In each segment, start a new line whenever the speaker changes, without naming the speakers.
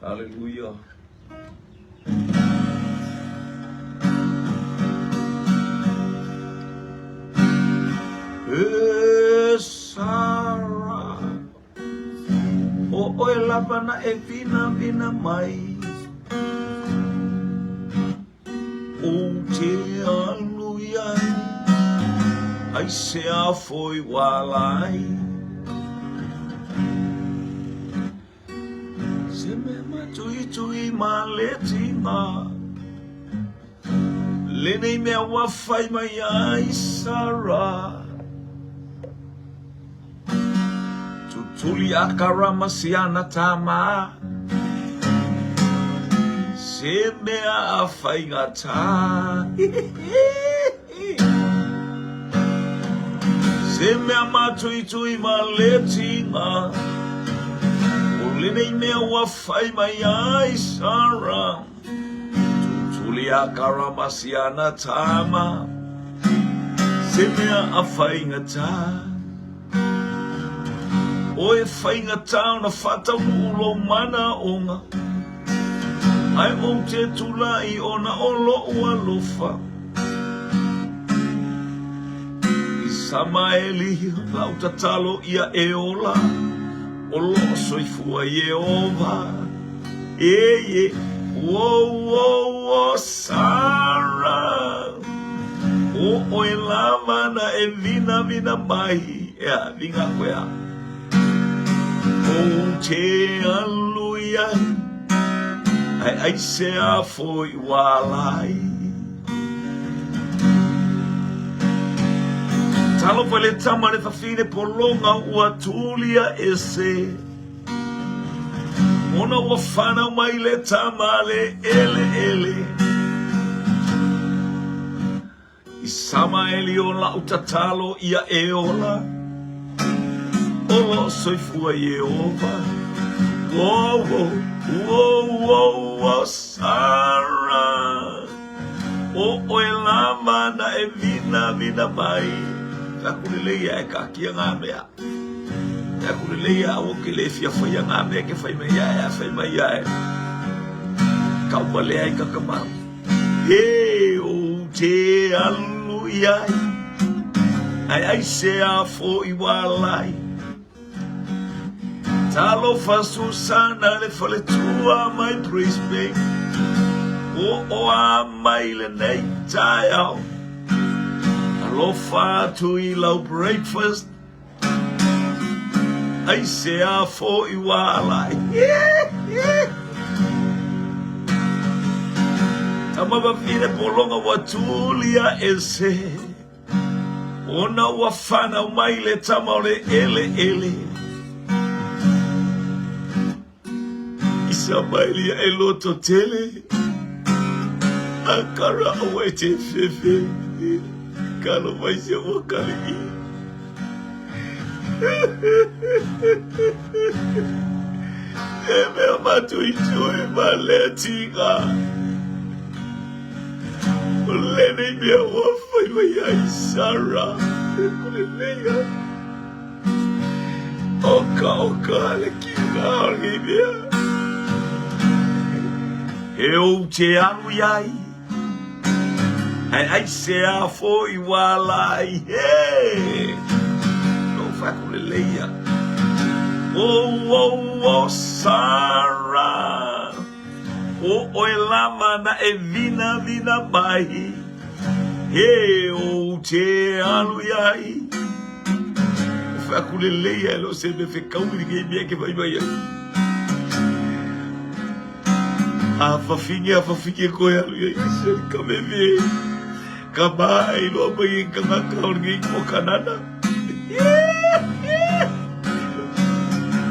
Haleluya. Sarah, o elapana e vina mai, o te aluia, ai se a foi walai, se me matui maletinga, lenei mea wafai mai ai Sarah. Tuli akarama siana tama se mea afaingata se mea matui maletinga ulinei mea wafai mai ai Sarah tuli akarama siana tama se mea afaingata. Oe whainga tau na whatau ulo mana onga. Ai o te tulai o na olo ua lofa. I Samaeli lau tatalo ia e ola. O lo soifua Yehova. E wo Sarah. O oe lava na e vina mai. Ea, vinga koea. O te aluia, ai se a foi walai. Talo pale tamare fafine polonga ua tulia ese. Ona ua fana mai le tamale ele. I Samaeli o lau tatalo ia e ola. Oh, soifua Yehova. Whoa, Sarah. O elama na e vina mai. Kakuleleia e kakia ngā mea. Kakuleleia o ke le fia whaia ngā mea ke whai mai ai, whai mai ai. Kaumalea i kakamau. He o te alu iai. Ai se a fo i walai. Talo fa Susana le fale tua mai Brisbane. O a mai le nei tai au. Alo fa tu i lau breakfast. Ai se a fo i walai. Tama ba vine polonga wa tulia ese. Ona wa fana mai le tama le ele. Samaeli e loto tele akara awe te fefe kalo mai se wakali e mea matui maletinga ulene mea wafai mai ai Sarah kuleleia oka le kinga algi mea. Eu te amo iai, ai se a foi walai, não vai com leia. Oh, Sarah, o elama na e vina mai, eu te amo iai. Não vai com leia, não sei me ficar ninguém bem que vai. A fafinha koe alu ia isa ka meme. Ka mai lo mai ka ngakau ngi ko kanana.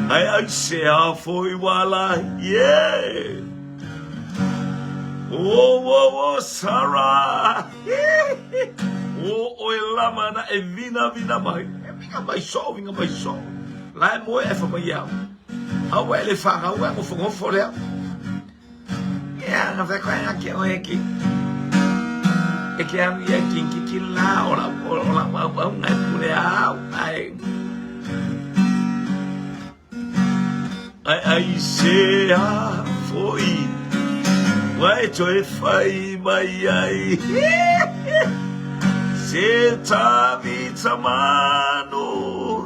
Ai se a foi wala. Oh, Sarah. O elama na e vina mai. Vinga mai so. Lai mo e fa mai au. Au ele fa au mo fongo fole. Ya, no fue con aquí o aquí. Es que había quien que la o la una puleao. Ai se a foi. Wai toi fai mai ai. Se tavi tamano.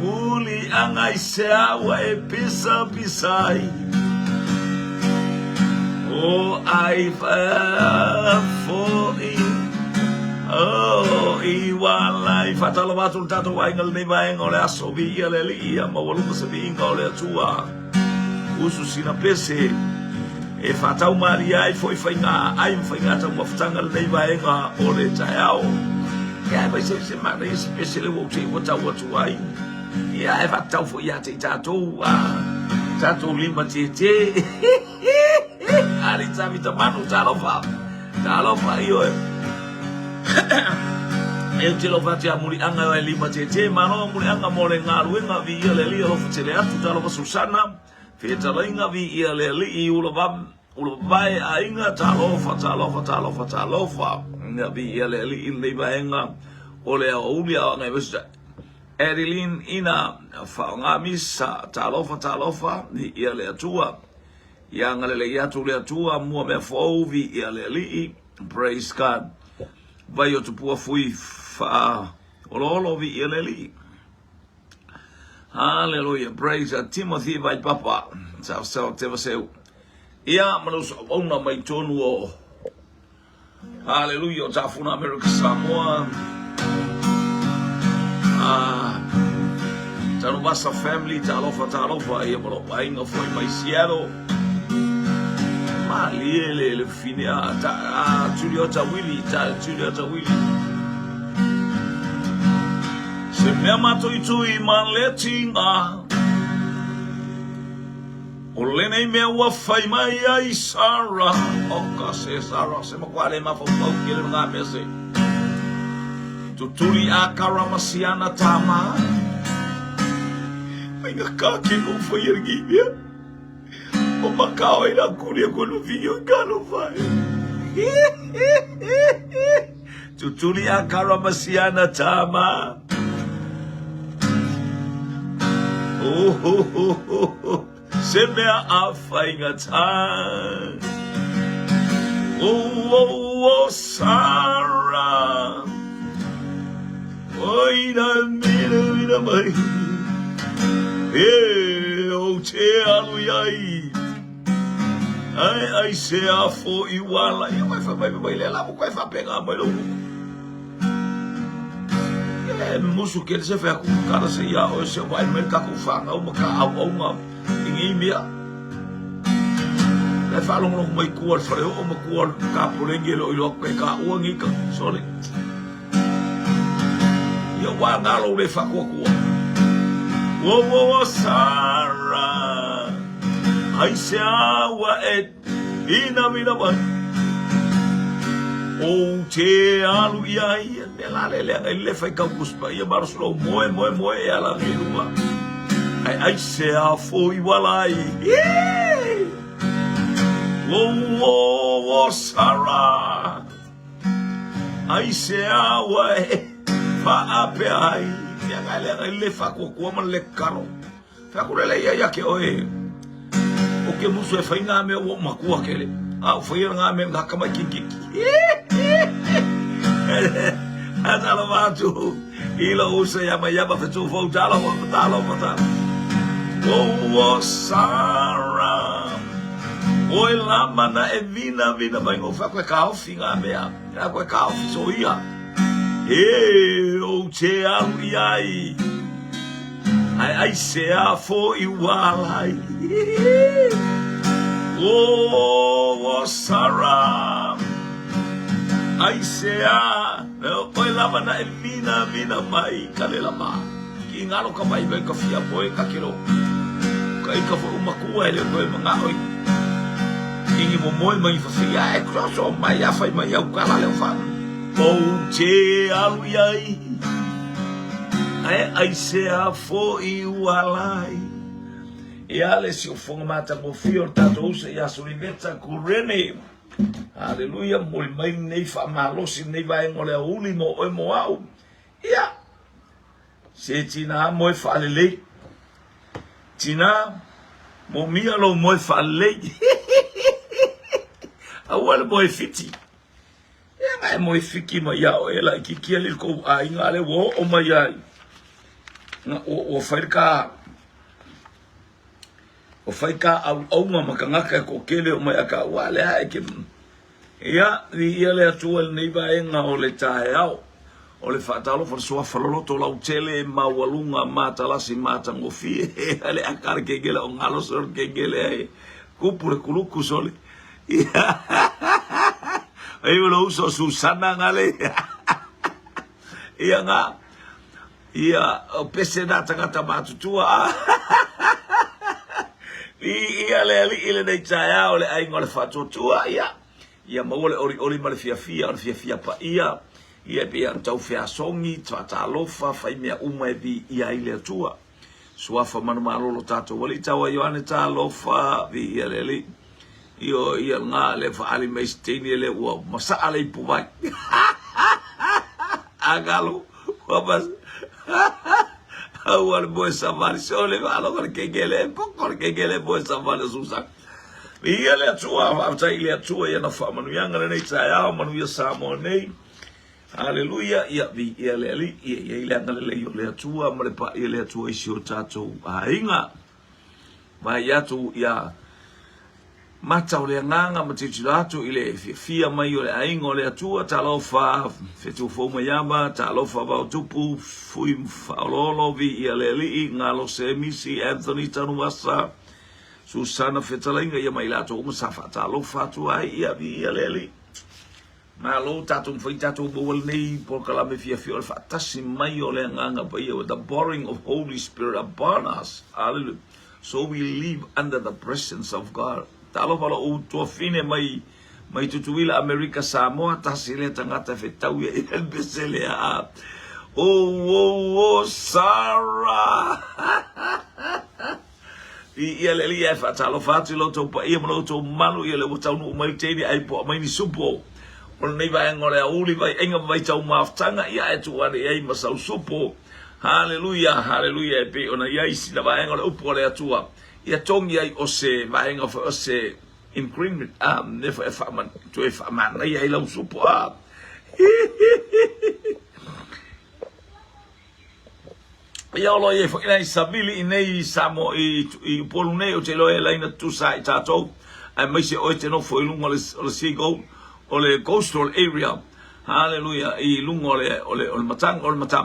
Uli angai seawa e pisa pisai. Oh, I foi. Oh, iwalai fatalo batul tato waingal ni baeng ole asobi ia leli ia mawalu sabi inga ole tua. Ususina pese e fatau maria e foi fainga ai fainga ta maftangal nei baenga ole taiao. Ya vai se mana esse pese le wote wata watu ai. Ya e fatau foi ya te tato tato limba tete. Ali tavi tamanu talofa io. Eu te lovati a muri anga e lima tete mano muri anga mole ngaru nga vi ile li lo futele atu talo Susana feta linga vi ile li ulobai ainga talofa nga vi ile li le baenga ole ulia nga besta Erilin ina fa nga misa talofa ni ile atua yang le ya tu le atua mo me fo vi ile li praise God. Vai o tupua fui fa ololo vi eleli. Hallelujah, praise God. Timothy vai papa. Sao te vaseu. Ia manus ona mai tonu o. Hallelujah, tafuna America Samoa. Tano basa family talofa ia bro. Ainga foi mai Seattle. Mali le fine Juliota Willy. Se me amato itui maletinga. Olene me wa fai mai ai Sara. Oka se Sara se mo kwale ma fo kile nga mese. Tuturi akara masiana tama. Ainga ka ke no foi erguia. O macau era curia quando vinha o cano vai. Tutuli a karamasiana tama. Oh. Se me a fainga tan. Oh, Sarah. Oi, na mira mai. O te aluiai. Ai se a fo igual aí vai lá vai pegar mas não é muso que ele se fez com cara se ia ou se vai no mercado com fanga uma ninguém me é falam não mai cor falei uma cor caporengue lo que cá o ngica sorry eu vou andar lo le fa com o Sarah. Ai se awa ina mina ba o te alu ia le fai ka kuspa ia barslo moe ala rilua ai se a foi walai o Sarah ai se awa fa ape ai ia galera le fa ko man le caro fa ko le ia ke oe. O que muso e fainga me o makua kele. O foi nga me ngaka mai kiki. Atalo vatu. Ilo usa ya mai ba fetu fo talo. O Sarah. O la mana e vina mai o fa ko ka o finga me a. Ko ka o so ia. O te au iai. Ai se a fo igual. Oh, Sarah. Ai se a. Oi lava na vina mai kalela ma. Ki ngalo ka mai ka fia boy ka kilo. Kai ka fo uma kua ele ko manga oi. Ki mo moi mai fa fia e crosso mai a fai mai au kala le fa. O te alu yai. Ai se a fo igualai. E ale se o fonga mata mo fio tato usa ya suriveta kurene. Aleluia, mo mai nei fa malosi nei vai ngole uli mo o mo au. Ia. Se tina mo fa lele. Tina mo mia lo mo fa le awal mo fiti ya ngai mo fiki ma ya o ela ki le ko ai ngale wo o ma ya o faika au ma makanga ko kele o ma ka wale ha ke ya vi ele atual nei ba enga o le tae o le fatalo for so falolo to la utele ma walunga mata la si mata ngofi ale akar ke gele on alo sor ke gele kupure kuluku sole ai lo uso Susana ngale ia nga ia pese data kata matutua ia le ile nei tae o le ai ngole fatotua ia maole ori male fia pa ia pe tau fea songi tata lofa fai mea uma vi ia ile tua suafa manu malolo tato wali tawa yoane ta lofa vi ia leli ia nga le fa ali mai steni le ua masa ale puwai agalo wapas awal boy savari sole alo ke gele boy savari susak ia le tua fa ile tua ia na fa manu yanga nei tsaya manu ya samo nei haleluya ia vi ia le ia ngale yo le tua male pa ia le tua isio tato ainga mai atu ia mata o le nganga matitulatu ile fia mai o le aingo le tua talofa fetu fo mayama talofa ba tupu fui falolo vi ia le ngalo semisi Anthony Tanuasa Susana fetalinga ia mai lato umusafa talofa tu ai ia vi ia le malo tatum foi tatu bol nei por kala me fia fia fatasi mai o le nganga pa ia with the pouring of Holy Spirit upon us. Hallelujah. So we live under the presence of God. Talo pala o to fine mai tutuila America Samoa tasile tangata fetau ia besele a oh Sarah ia le ia fa talo fatu lo to pa ia mo to malu ia le botau no mai teni ai po mai ni supo on nei vai ngole a uli vai enga vai tau maftanga ia e tu ane ai masau supo haleluya e pe ona ia isi na vai ngole upo le atua ia tongi ai o se vai nga o se increment nefa fa man tu e fa man ia ila supo ia lo ia fa ina sabili nei samo i polunei o te lo ela ina tu sai tato ai mai se o te no foi lungo le sigo o le coastal area hallelujah i lungo ole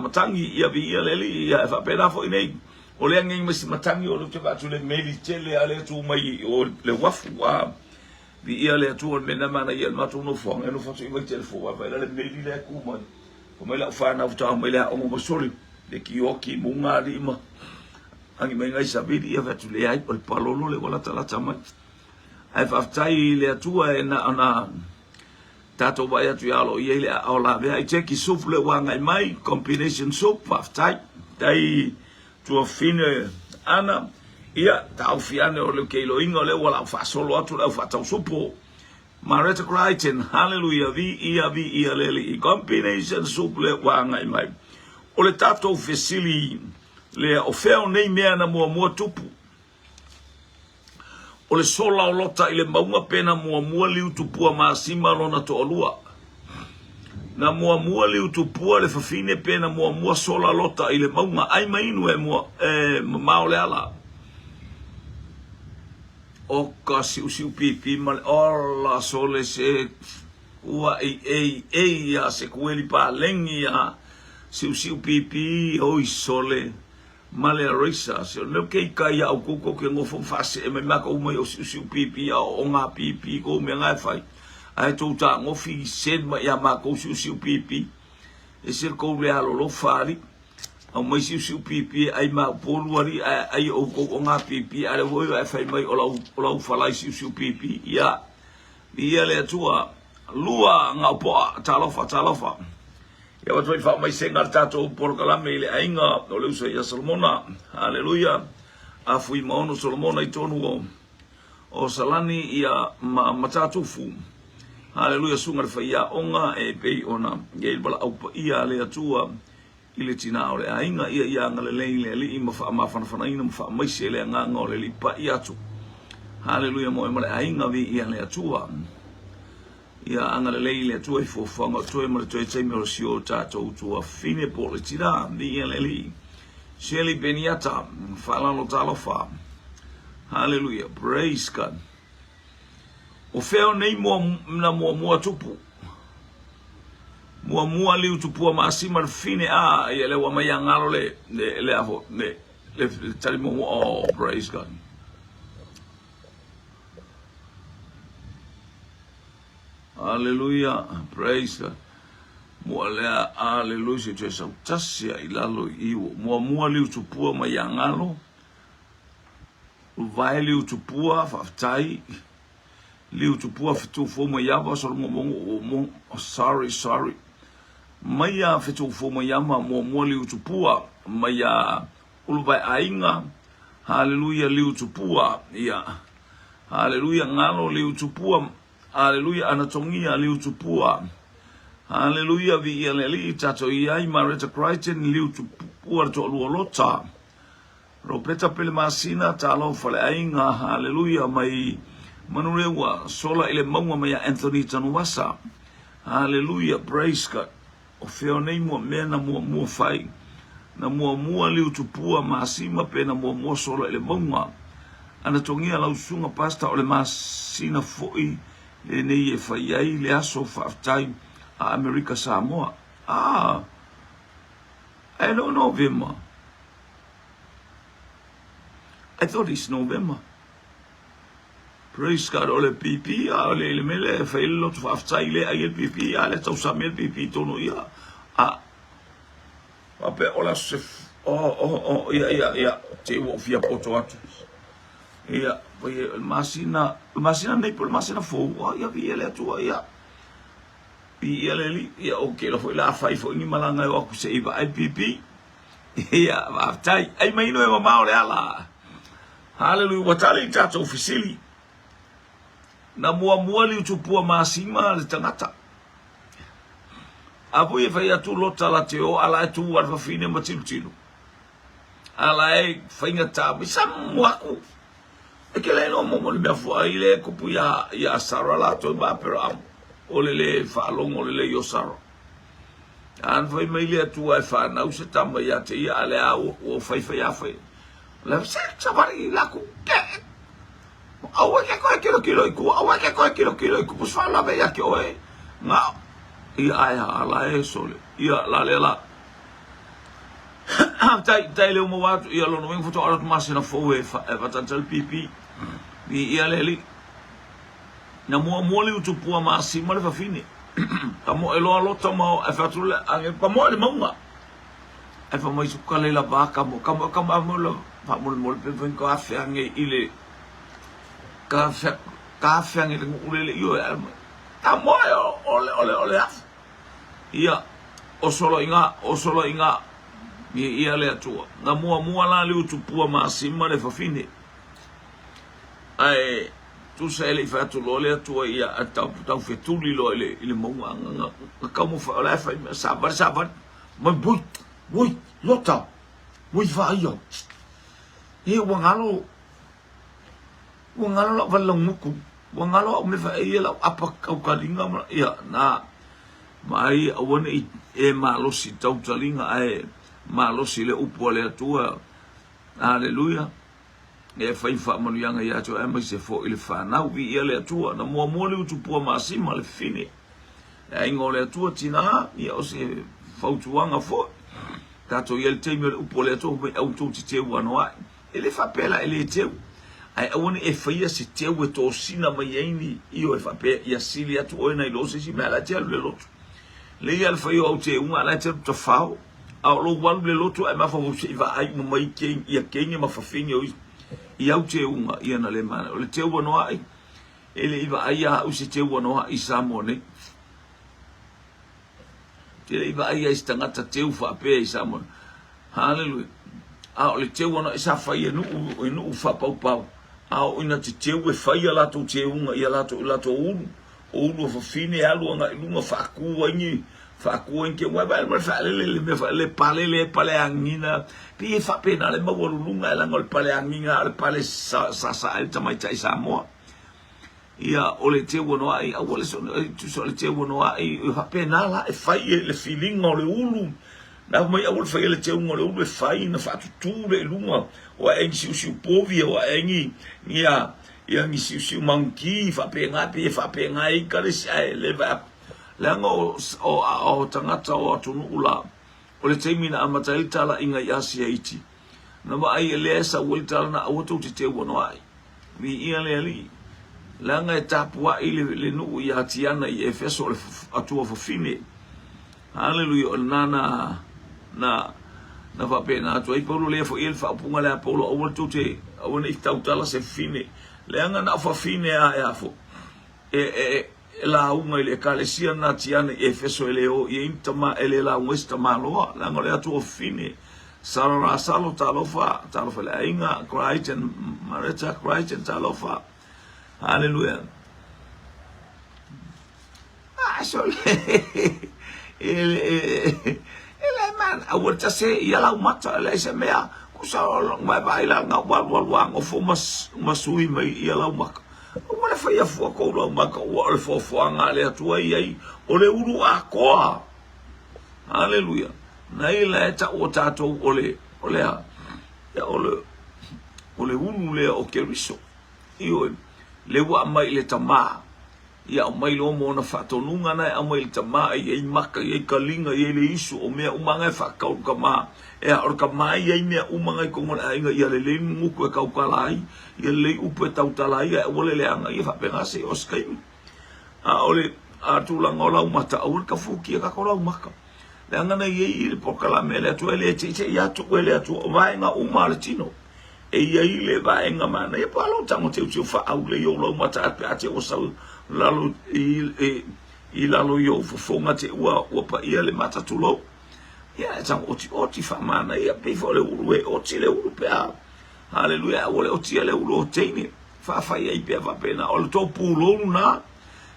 matangi ia vi ia leli ia fa pena fo nei o le ngi mesi matangi o le te vatu le meli tele ale tu mai o le wafu wa vi ia le tu le na mana ia matu no fo no fo i vai telefo wa le meli le ku mai ko mai la fa na uta mai la o mo soli le kioki munga lima angi mai ngai sabiri ia vatu le ai o le palolo le wala tala tama ai fa tai le tua na tato vai atu alo ia le ola ve ai cheki soup le wanga mai combination soup aftai dai tu fine ana ia tau fiane o le kelo ingo le wala fa solo atu le fa tau supo Maretta Crichton hallelujah vi ia le combination soup le wanga mai o le tato fesili le ofeo nei mea na mua tupu o le sola o lota ile maunga pena mua liu tupua maasima lona to olua. Na mua liu tupua le fafine pena mua sola lota ile maunga ai mainu maole ala. O ka siu pipi mal ola sole se ua ya se kueli pa lengi ya siu pipi oi sole. Male risa se no ke kai au kuko ke ngofo fase e me maka o mai o siu pipi o nga pipi ko me nga fai ai tu ta ngofi sen ma ya maka o siu pipi e se ko le alo lo fari o mai siu pipi ai ma poluari ai o nga pipi ai wo ai fai mai o la fala siu pipi ya le tua lua nga po talofa ia watoi fa mai senga tato por kalame ile ainga o le usa ia Solomona haleluya afui maono Solomona i tonu o salani ia matatufu haleluya sunga fa ia onga e pe ona ye bala au ia le atua ile tina o le ainga ia ngale le i ma fa ina fa mai se le nganga o le lipa ia tu Hallelujah mo mole ainga vi ia le atua. Ia anga le le atua I fofanga toe mo toe te mo sio tato tua fine po le tira vi ia le li. Sheli beniata fala lo talofa. Hallelujah, praise God. O feo nei mo tupu. Mua liu tupua maasima le fine ia le wa mai ngalo le aho le tali mo oh praise God. Hallelujah, praise God. Mua lea hallelujah Jesus tasia ilalo iwo mua liu tupua mai ngalo. Vai liu tupua fatai liu tupua fitu fo mo yava so mo sorry Maya fitu fo mo yama mo liu tupua maya ulvai ainga hallelujah liu tupua ia hallelujah ngalo liu tupua hallelujah anatongia liu tupua hallelujah vi ele tato ia Marita Crichton liu tupua to luolota ropeta pele masina talo fale ainga hallelujah mai manurewa sola ile maunga maya Anthony Tanuwasa hallelujah praise God o feo nei mo mena mo fai na mo liu tupua masima pe na mo sola ile maunga ana tongia la usunga pasta ole masina foi le nei e fai ai le aso of time a America Samoa I don't know November I thought it's November. Praise God, ole pipi, ole le mele fai lot of ile ai pipi, ale tau samel pipi tono ia. Ape ola se ia te wo fia poto atu. Ia, vai masina nei por masina fo, ia vi ele atu ia. Pi ele li, ia okay, lo foi la fai fo ni malanga o ku se iba ai pipi. Ia, va tai, ai mai no e mama ole ala. Hallelujah, watali tato ofisili. Na mua li utupua masima le tangata. Apu e fai atu lota la teo ala e tu warfa fine matilu. Ala e fai ngata bisamu aku. E ke le no momo le mea fua ile kupu ya sara la to ba pero am. Ole le falong ole le yo sara. An fai maile atu ai fa na usa tamba ya te ia ale a o fai a fai. La sa vari la ku ke. Awa ke ko kilo iku pus fala be ya ke oe. Nga ia ai ala e sole. Ia la le la. Tai le mo watu ia lo no veng foto ala masina fo e fa tantal pipi. Ni ia le li. Na mo le utupua masima le fa fine. Tamo elo alo tamo e fa tule ange pa mo le monga. E fa mai su kale la vaca mo kamo lo pa mo pe ven ko afe ange ile kafe ange le yo tamo ole af. Ia o solo inga ia le atua. Na mua la le utupua masima le fa fine. Ai tu se ele fa tu lo le atua ia tau fetuli lo ile monga kamo fa la fa sabar ma Woi, lota. Woi vai yo. E wangalo la valonguku. Wangalo me fa e la apa kau kalinga ia na mai awone e malosi tau talinga e malosi le upo le atua. Hallelujah. E fai fa manuanga ia to e mai se fo ile fa na vi ia le atua na mo le utupua masima le fine. E ngole atua tina ia o se fautuanga fo. Tato ia le teimi upo le ato mai au tau te teu anoa. Ele whapela ele teu. Ai awane e whaia se teu e tō sina mai aini io e whapea ia sili atu oe nei lo se si mea la te alu le lotu. Le ia le whaio au te unga la te alu ta whao. Au lo walu le lotu ai mawha wuse iwa ai mo mai keng ia kengi ma whawhingi o i au te unga ia na le mana. O le teu anoa ai. Ele iwa ai a au se teu anoa i Samoa nei. Tele iwa ai ai stangata teu whapea i Samoa. Hallelujah. Ao le teu ana isa whaia nu whapau. Ao ina te teu e whaia lato te unga ia lato unu. O unu o whawhine alu anga ilunga whakua ingi fa ku en ke wa ba fa le me fa le pale angina pi fa pena le mo lunga la ngol pale angina le pale sa el tamai tai Samoa ia ole te wono ai ole so tu so le te wono ai fa pena la e fai le feeling o le ulu na mai ole fai le te ngole ulu e fai na fa tu le lunga o en si povi o en ia ngi si manki fa pena ai ka le sai le va lango o tangata o tunu ula o le teimina amatai tala inga i Asia iti na ma ai le sa ultala na auto te wono ai vi ia le ali langa e tapua i le nu i atiana i Efeso le atua fofine haleluya na va pena atu ai Paulo le fo il fa punga le Paulo o volto te o ne tautala se fine langa na fa fine a fo la unga ile kalesia na tiana i Efeso leo i intama ele la westa malo langa le atu fine salo talofa la inga Christ and Marita Christ and talofa hallelujah so ele man awal tase yala umata le se mea kusa long mai baila nga wal ngo fo masui mai yala umaka wala fa ya fo ko lo umaka wal fo nga le atua ai ole uru akoa hallelujah na ile ta otato ole ya ole uru le o keriso io le wa mai le tama ya mai lo mo na fatonunga na mai le tama ai maka ai kalinga ai le isu o me umanga fa ka kama e or kama ai me umanga ko mo ai ya le mu ko ka kalai ya le upe tautalai ya ole le anga ia fa pengase oskai a ole a tulang ola umata ul ka fuki ka kola umaka le anga na ye le pokala mele tu ele che ya tu ele tu vai nga umartino e ia le vai nga mana e palo tamo te fa au le yo lo mata pe ate o sau lalo i lalo yo fonga te ua pa ia le mata tulo ia tamo oti fa mana ia pe fo le ulu oti le ulu pe haleluya ole oti le ulu teini fa ia i pe va pena o to pulo na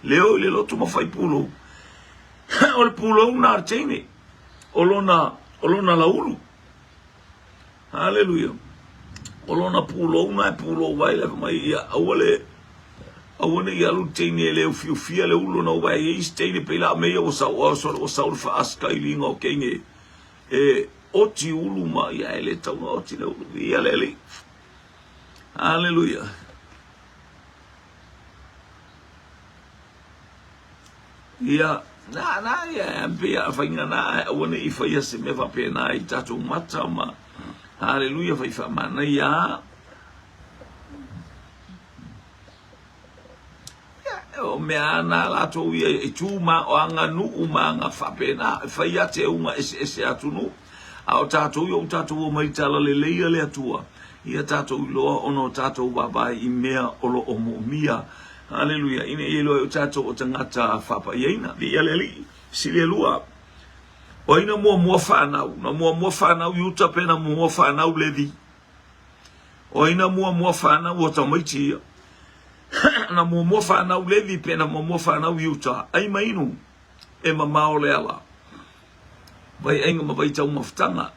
leo le lo tu mo fai pulo o le pulo na teini olona la ulu haleluya olona pulo vai le mai ia awone ia lu teini le fiu le ulu no vai e steini pela me o sa fa aska ilinga o kenge oti ulu ma ia ele tau oti le ulu ia le haleluya ia na ia pia fainga na awone i faia se me va pena i tatu mata ma haleluya fa mana ia o me ana la to ia e tuma o anga nu uma nga fa pena fa ia te uma ese atunu au tatu yo tatu o mai tala le le atua ia tatu lo ono tatu baba i mea olo o mo mia haleluya ine ilo tatu o tangata fa pa ina ia le sile lua o ina mo fanau na mo fanau yuta pena mo fanau levi o ina mo fanau o tamaiti na mo fanau levi pena mo fanau yuta ai mainu e mamao le ala vai ainga ma vai tau maftanga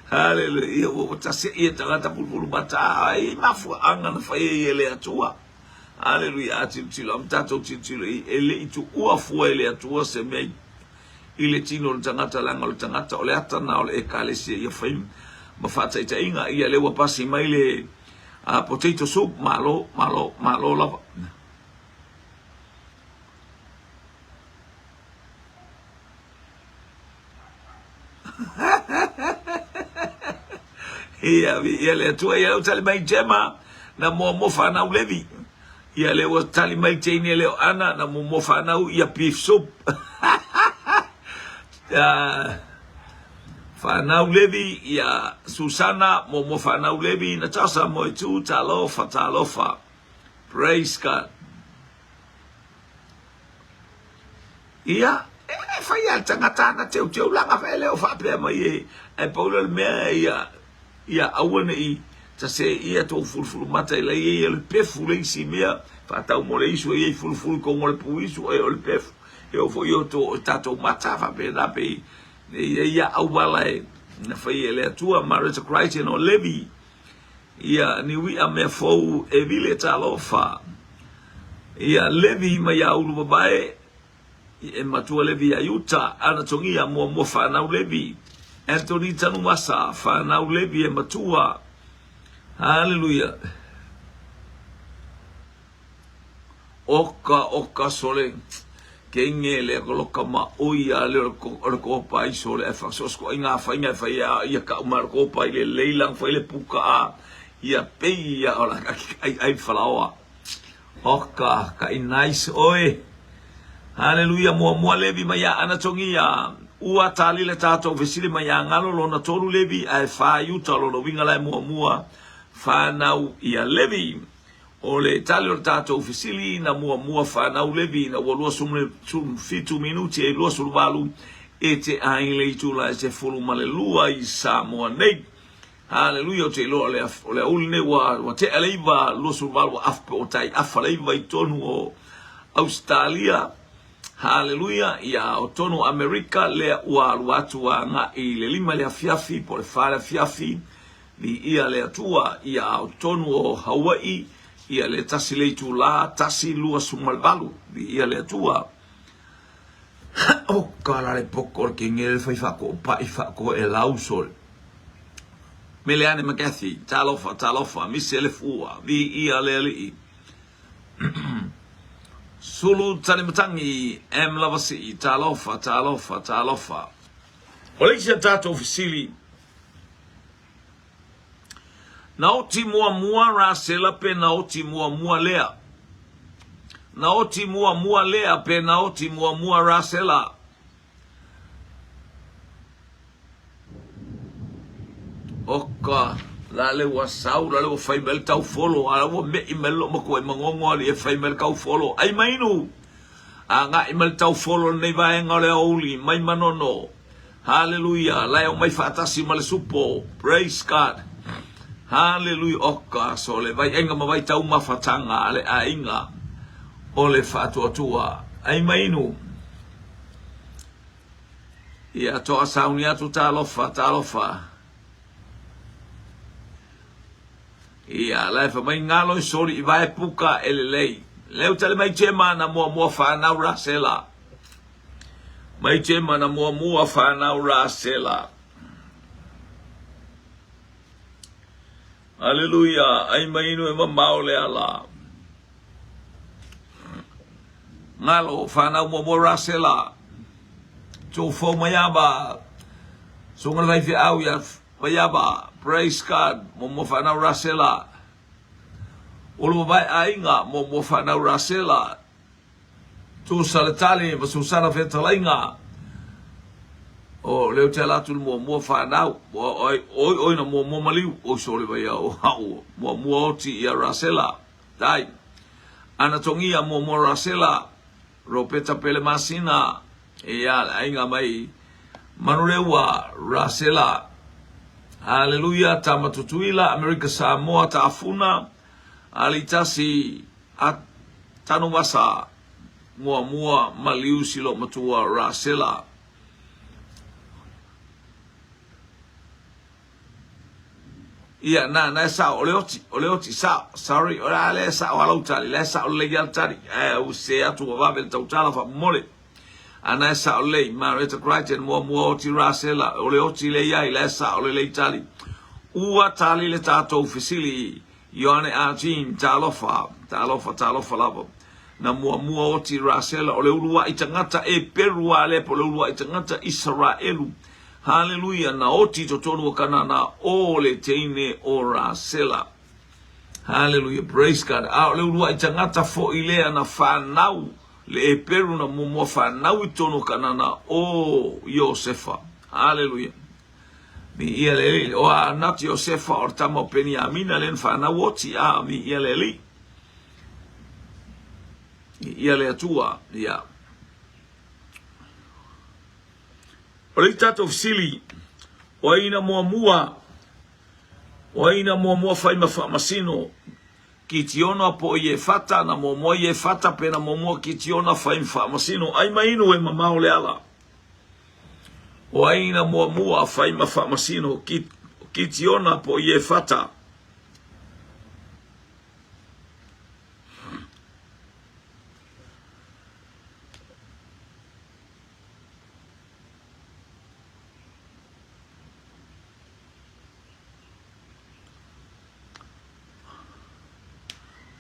haleluya o tase ia tangata pulpulu bata ai mafu anga na fai ele atua haleluya atilo am tato tilo ele itu ua fu ele atua se me ile tino tangata langa le tangata ole atana ole ekalesi ia fai ma fata ita inga ia le wa pasi mai le potato soup malo lava ia le tua ia tali mai jema na mo fana ulevi ia le wa tali mai tini le ana na mo fana ia beef soup fana ulevi ia Susana mo fana ulevi na tasa mo tu talofa praise God ia fai tangata na teu langa fa ele o fa pe mai e paulo me ia awane I ta se ia to fulfulu mata ile ia le pefu le si mea fa tau mo le isu ia fulfulu ko mo le puisu e o le pefu e o fo io to tato mata fa pe na pe ia awala na fa ia le tua marriage Christ no levi ia ni wi a me fo e vile talo fa ia levi mai au lu bae e matua levi a yuta ana tongia mo fa na levi Anthony tanu masa fa na levi e matua hallelujah oka sole kenge le ko ma oia le ko pai sole e fa so inga fa ia ka mar ko pai le leilang fa le puka ia pe ia ola ai falawa oka ka nice oi hallelujah mo levi maya ana tongia ua tali le tato vesili maya ngalo lo na tolu levi ai fa yuta lo winga lai mo fa nau ia levi o le tali o tato vesili na mo fa nau levi na wo sum fitu minuti e lo sul valu ete ai le tula se fulu malelua I sa mo nei hallelujah te lo le ulne wa te aleva lo sul valu afpo tai afaleva I tonu o Australia hallelujah ia o tonu Amerika le ua watu nga I le lima le afiafi po le fara fiafi ni ia le atua ia o tonu o Hawaii ia le tasi le tula tasi lua sumalbalu ni ia le atua o kala le pokor ke ngel fai fako pa I fako e lausol Meleane Magathi talofa misele fua vi ia le li Sulu tanimatangi lavasi talofa. Oleisha tato ofisili. Naoti mua rasela pe naoti mua lea. Naoti mua lea pe naoti mua rasela. Oka. Lale wasau lale wa faimel tau follow ala wa me imelo mo ko mangongo ali e faimel kau follow ai mainu anga imel tau follow nei vai ngale oli mai manono hallelujah la o mai fatasi mal supo praise God hallelujah oka so le vai enga mai tau mafatanga ale ainga ole fatu tua ai mainu ia to asaunia tu talofa ia lai fa mai ngalo sori I vai puka elelei leu tele mai chema na mo fa na rasela mai chema na mo fa na rasela hallelujah ai mai no e maule ala ngalo fa na mo rasela to fo mayaba so ngala vai fi au ya mayaba praise God mo fa na rasela ulu vai ainga mo fa na rasela tu salatali mo susana vetalainga o leu tela tu mo fa na oi na mo maliu o sole vai o mo oti ya rasela dai anatongia mo rasela ropeta pele masina ya ainga mai manulewa rasela hallelujah tamatutuila Amerika Samoa taafuna alitasi at tanumasa mua maliu silo matua rasela ia na sa oleoti sa sorry ora le sa wala utali le sa ole yaltari o se atu va vel tautala fa mole ana sa ole marita Christian mo oti rasela oleoti le ia le sa ole le itali ua tali le tato ofisili Ione Arjin talofa lava na mua oti rasela ole ulua itangata e perua le pole ulua itangata Israelu hallelujah na oti totonu kanana ole teine o rasela hallelujah praise God ole ulua itangata fo ilea na fanau le e peru na mua fanau itonu kanana o Yosefa hallelujah mi ieleli o not Yosefa or tamo Beniamina len fa na woti a mi ieleli iele tua ya O le tatou fisili, o ina mua fai mawhaamasino, ki tiona po ye fata na momo ye fata pena momo ki tiona fai mawhaamasino, ai mainu e mamao le ala. O aina mua fai mawhaamasino, ki tiona po ye fata.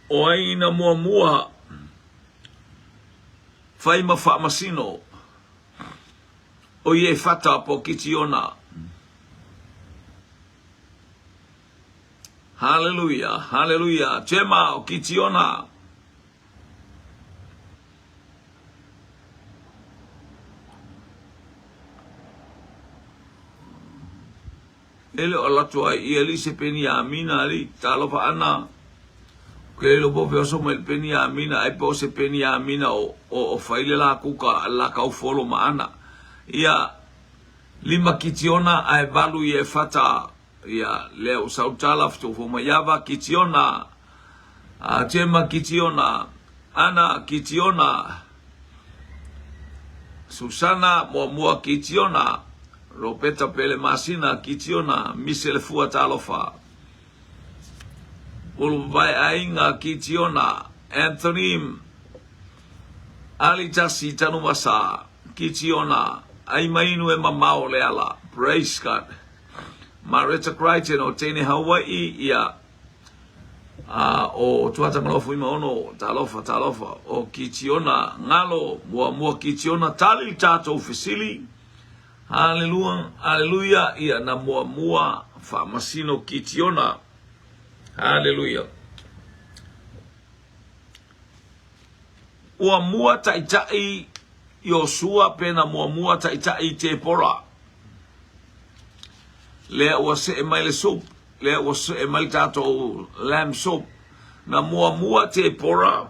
O aina mua fai mawhaamasino, o ye fata po kitiona. Hallelujah, hallelujah. Tema o kitiona. Ele o latua i eli se peni amina ali, talofa ana. Ke lo bo so mel peni amina ai po se peni amina o faile la kuka la ka folo maana ia lima kitiona ai balu ye fata ia leo sautala fto fo mayava kitiona a tema kitiona ana kitiona Susana mua kitiona Ropeta pele masina kitiona misele fua talofa Ulvai ainga kitiona Anthony Alitasi tanumasa kitiona ai mainu e mamao le ala. Praise God. Marita Crichton o tene Hawaii ia o tuata malofu ima ono talofa o kitiona ngalo mua kitiona tali tato fisili. Hallelujah ia na mua famasino kitiona. Hallelujah. Ua mua taitai Yosua pena mua taitai te pora. Lea ua se emaile soup. Lea ua se emaile tato lamb soup. Na mua te pora.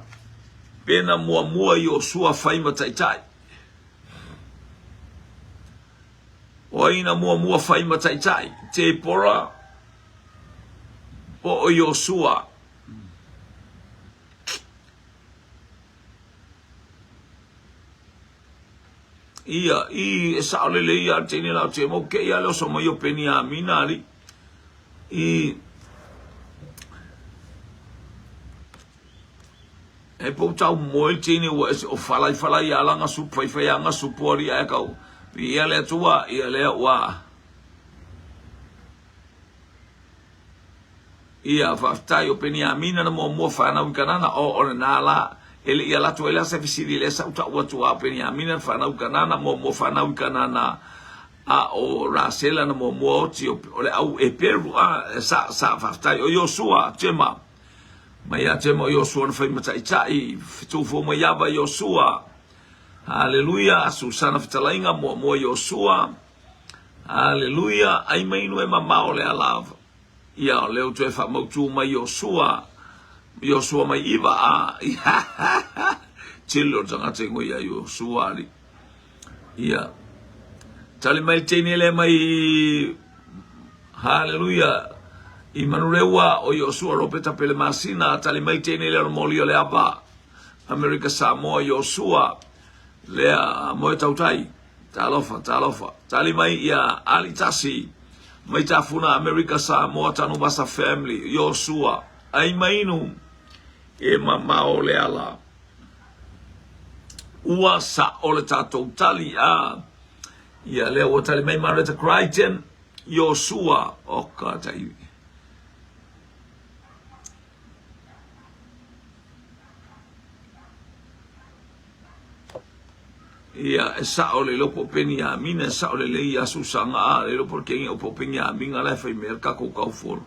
Pena mua Yosua faima taitai. Oina mua faima taitai. Te pora. O Yosua. Ia I saolele ia tene la te mo ke ia lo so mo yo peni amina ali e po tau mo tene o fala ia langa su fai anga su pori a ka ia le tua ia le wa ia fa yo peni amina na mo fa na kanana o na la ele ia la tu ele se visidi le sa uta watu a peni amina fa na kanana mo fa na kanana a o rasela na mo oti o le au e peru a sa fa o Yosua tema mai a tema Yosua fa mata itai tu fo mo yaba Yosua haleluya Susana fitalainga mo Yosua haleluya ai mai no e mama le alava ia le tu fa mo tu mai Yosua mai iwa a chilo tanga tengo ia Yosua ali ia tali mai tenele mai haleluya I manurewa o Yosua ropeta pele masina tali mai tenele o molio le aba America Samoa Yosua lea moe tautai talofa tali mai ia alitasi mai tafuna America Samoa tanu basa family Yosua ai mainu e mamao le ala ua sa o le tatou tali a ia lea o tali mai Marita Crichton Yosua o katai ia e sa o le lopo peni a mina sa o le ia susanga a le lopo kengi o popeni a minga le fai merka ko kau foro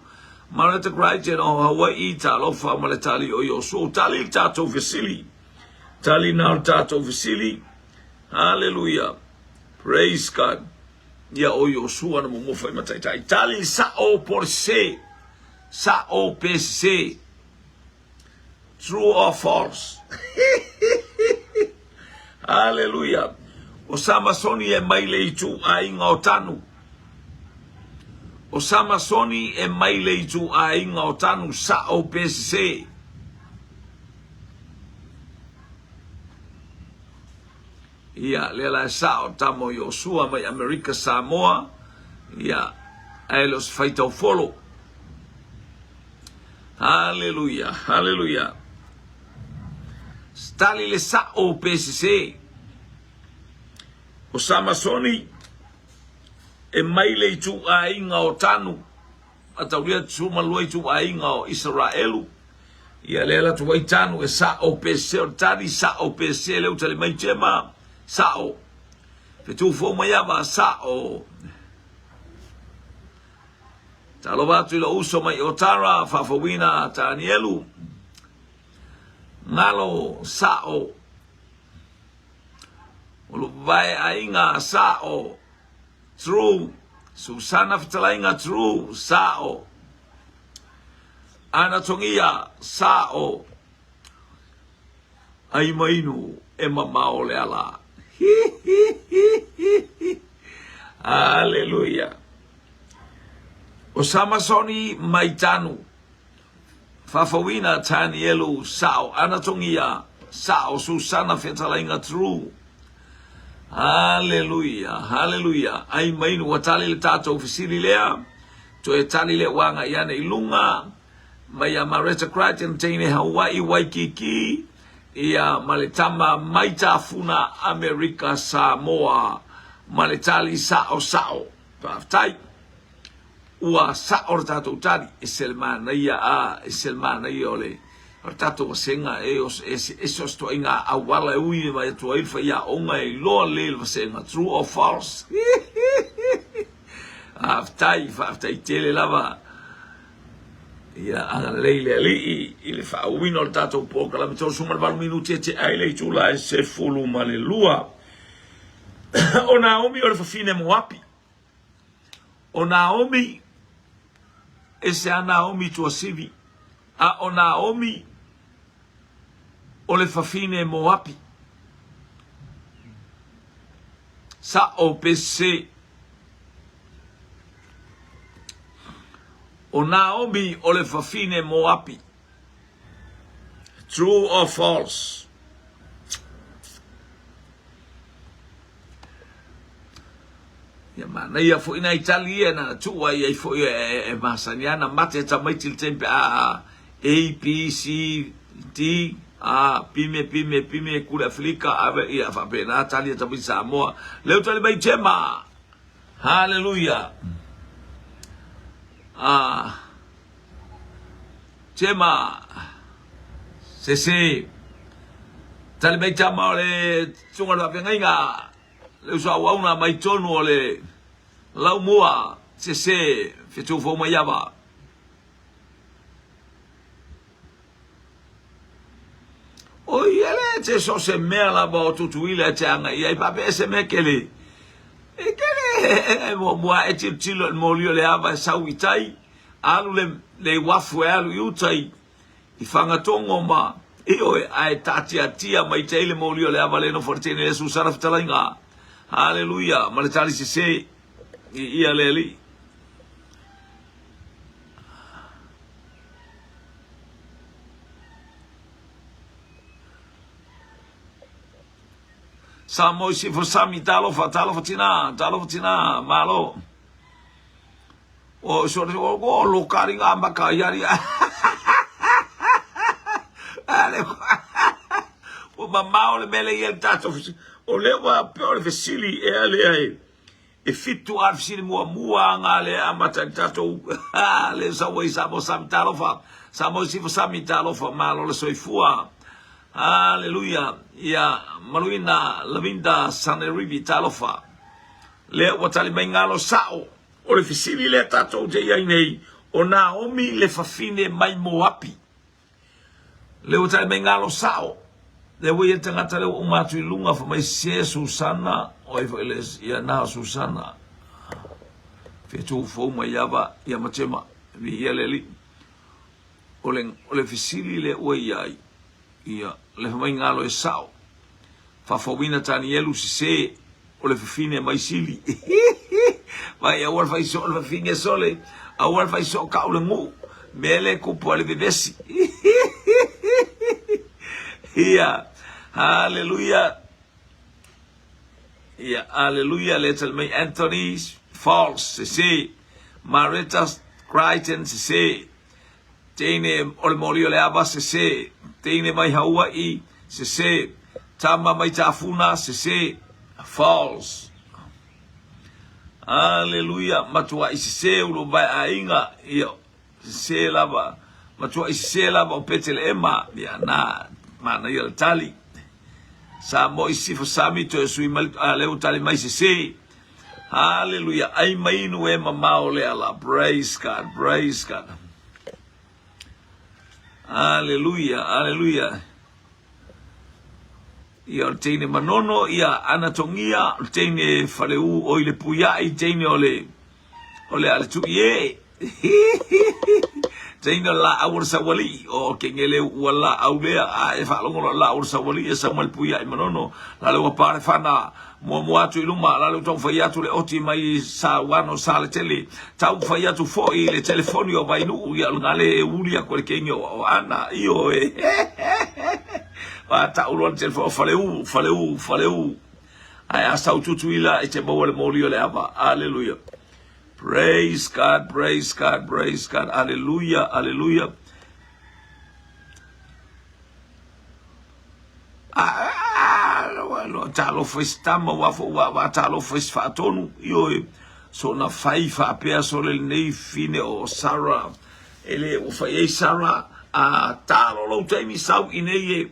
Marita Crichton o Hawaii talofa ma le tali o Yosua tali tatou fisili tali na tatou fisili hallelujah praise God ia o Yosua na mo fai mataitai tali sa o porse sa o pc true or false hallelujah O Samasoni e mai le itu ainga o tanu. O Samasoni e mai le itu ainga o tanu sa o PCC. Ia lela sa o tamo Yosua mai Amerika Samoa. Ia ailos faita o folo. Haleluya, haleluya. Stali le sa o PCC. O Samasoni e mai le itu ainga o tanu. Atauria tsuma lua itu ainga o Israelu. Ia lela tu wai tanu e sa o PCC o tani sa o PCC leu tali mai tema. Sa o. Fetu fo mayama sa o. Talo watu ila uso mai otara fafawina Tanielu. Ngalo sa o. Ulu vai ainga sa o. True. Susana fitala inga true sa o. Ana tongia sa o. Ai mainu e mamao le ala. Haleluya. O Samasoni maitanu. Fafawina Tanielu sao. Ana tongia sao Susana fitala inga true. Haleluya, haleluya. Ai mainu watali le tato ofisili lea. To e tali le wanga iane ilunga. Maya Mareta Crichton teine Hawaii Waikiki. Ia maletama maita funa Amerika Samoa. Maletali sao sao. Paftai. Ua sao tato utari. Iselmana ia a. Iselmana ia ole. Tato wasenga esos to inga awala ui mai to ilfa ya onga e lo le wasenga true or false. Aftai tele lava ya ana leile ali il fa wino tato poco la metto su mal minuti e ai lei tu la se fulu malelua. O Naomi o fa fine Moapi. O Naomi ese Naomi tu asivi. A o Naomi o le fafine Moapi. Sa o PC. O Naomi o le fafine Moapi. True or false? Ya mana ia fo ina Italia na tua ia fo e masaniana mate tamaiti tempe a B, C, D, pime kule Afrika ave ia fa pena Italia tabi Samoa leo tali bai tema. Haleluya. Tema sese tali bai tema ole tunga la venga leo sa wauna mai tonu ole lau mua sese fetu fo mayaba. O yele te so se mela ba tutuile te anga ia pa se mekele. E kele mo e tilo mo le ava sauitai alu le wafu alu yutai I fanga tongo ma e o ai tia mai tele mo le ava le no fortene le susara fitalinga. Haleluya ma le tali se ia leli. Samo si fo sami talo fatina malo. O so o lo karinga mbaka yari. Ale. O mamma o le mele yel tato o le wa por vesili e ale ai. E fitu arfsili mua ngale amata tato ale sa wai samo sam talo fa. Samo si fo sami talo fa malo le soifua. Haleluya. Ya maluina lavinda saneribi talofa. Le watali bengalo sao. O le fisili le tato te nei. O Naomi le fafine mai Moapi. Le watali bengalo sao. Le wei tangata le umatu ilunga fa mai se Susana. O eles ya na Susana. Fetu fo mai yaba ya matema. Vi yeleli. O le fisili le wei ai. Ia le mai ngalo e sao. Fafawina Tanielu se o le fafine mai sili. Vai a fai so le fafine sole, a fai so ka o le ngu, mele kupu ale vivesi. Ia, hallelujah. Ia, hallelujah, little me Anthony's Falls, se Marita Crichton, se Tene Olmorio Leaba, se Tene mai Hawaii, se Tama mai Tafuna, se Falls. Hallelujah, matua se ulo vai ainga, io, se lava, matua se lava o petele ema, ya na, mana yo tali. Sa mo isi fo sami to sui mal leo tali mai se. Hallelujah. Ai mai no e mamao le ala. Praise God. Praise God. Hallelujah. Hallelujah. Ia tene manono ia anatongia tene faleu o ile puya i tene ole ale tu ye. Tene la awur sawali o kengele wala aulea a e fa longo la awur sawali e samuel puya i manono la le pare fana mo atu iluma la le tong faiatu le oti mai sa wano sa le tele tau faiatu fo i le telefonio vai nu ia ngale ulia ko le kenyo o ana io e wa ta ulo le telefo faleu ai asa ututuila e te bawale molio le ava. Hallelujah. Praise God, praise God, praise God. Hallelujah, hallelujah. Well, talo festama wa talo fest fatonu yo so na faifa apea so le nei fine o Sarah ele o fai Sarah a talo lo taimi sau ineye